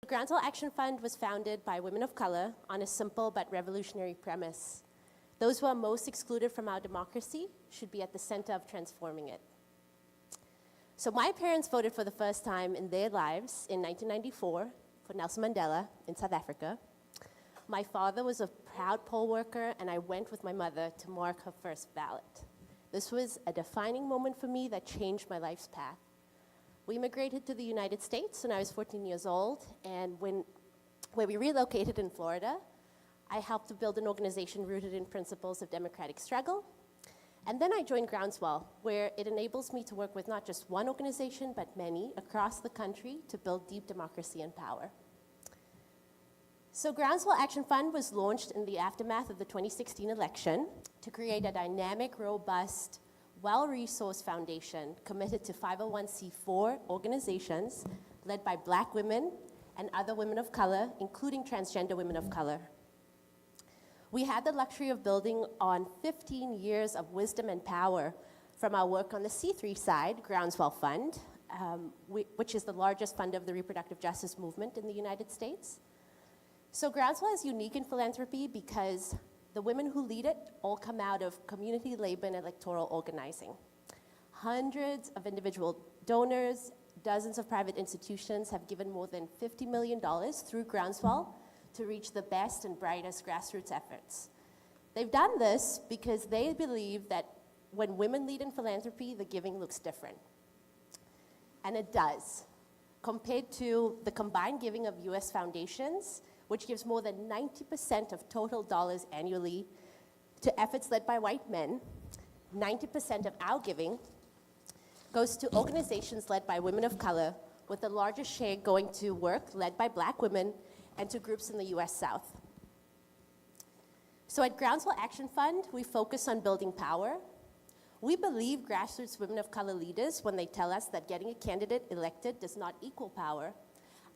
Groundswell Action Fund was founded by women of color on a simple but revolutionary premise. Those who are most excluded from our democracy should be at the center of transforming it. So my parents voted for the first time in their lives in 1994 for Nelson Mandela in South Africa. My father was a proud poll worker, and I went with my mother to mark her first ballot. This was a defining moment for me that changed my life's path. We immigrated to the United States when I was 14 years old, and when we relocated in Florida, I helped to build an organization rooted in principles of democratic struggle. And then I joined Groundswell, where it enables me to work with not just one organization, but many across the country to build deep democracy and power. So Groundswell Action Fund was launched in the aftermath of the 2016 election to create a dynamic, robust, well-resourced foundation committed to 501c4 organizations led by Black women and other women of color, including transgender women of color. We had the luxury of building on 15 years of wisdom and power from our work on the C3 side, Groundswell Fund, which is the largest fund of the reproductive justice movement in the United States. So Groundswell is unique in philanthropy because the women who lead it all come out of community, labor, and electoral organizing. Hundreds of individual donors, dozens of private institutions have given more than $50 million through Groundswell to reach the best and brightest grassroots efforts. They've done this because they believe that when women lead in philanthropy, the giving looks different. And it does. Compared to the combined giving of US foundations, which gives more than 90% of total dollars annually to efforts led by white men, 90% of our giving goes to organizations led by women of color, with the largest share going to work led by Black women and to groups in the US South. So at Groundswell Action Fund, we focus on building power. We believe grassroots women of color leaders when they tell us that getting a candidate elected does not equal power,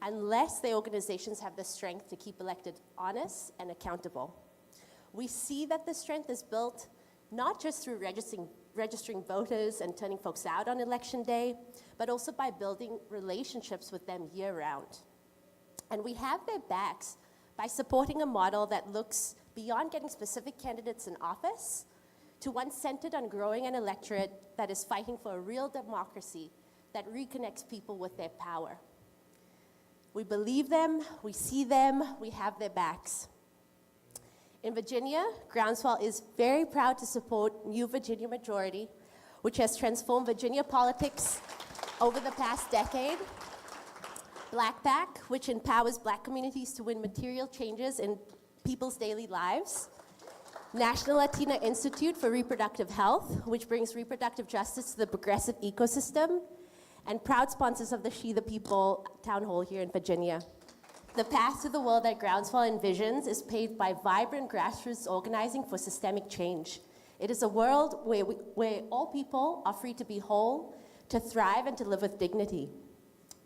unless their organizations have the strength to keep elected honest and accountable. We see that the strength is built not just through registering voters and turning folks out on election day, but also by building relationships with them year-round. And we have their backs by supporting a model that looks beyond getting specific candidates in office to one centered on growing an electorate that is fighting for a real democracy that reconnects people with their power. We believe them, we see them, we have their backs. In Virginia, Groundswell is very proud to support New Virginia Majority, which has transformed Virginia politics over the past decade. Black PAC, which empowers Black communities to win material changes in people's daily lives. National Latina Institute for Reproductive Health, which brings reproductive justice to the progressive ecosystem, and proud sponsors of the She the People Town Hall here in Virginia. The path to the world that Groundswell envisions is paved by vibrant grassroots organizing for systemic change. It is a world where all people are free to be whole, to thrive, and to live with dignity.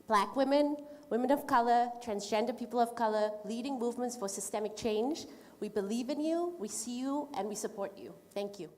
Black women, women of color, transgender people of color, leading movements for systemic change. We believe in you, we see you, and we support you. Thank you.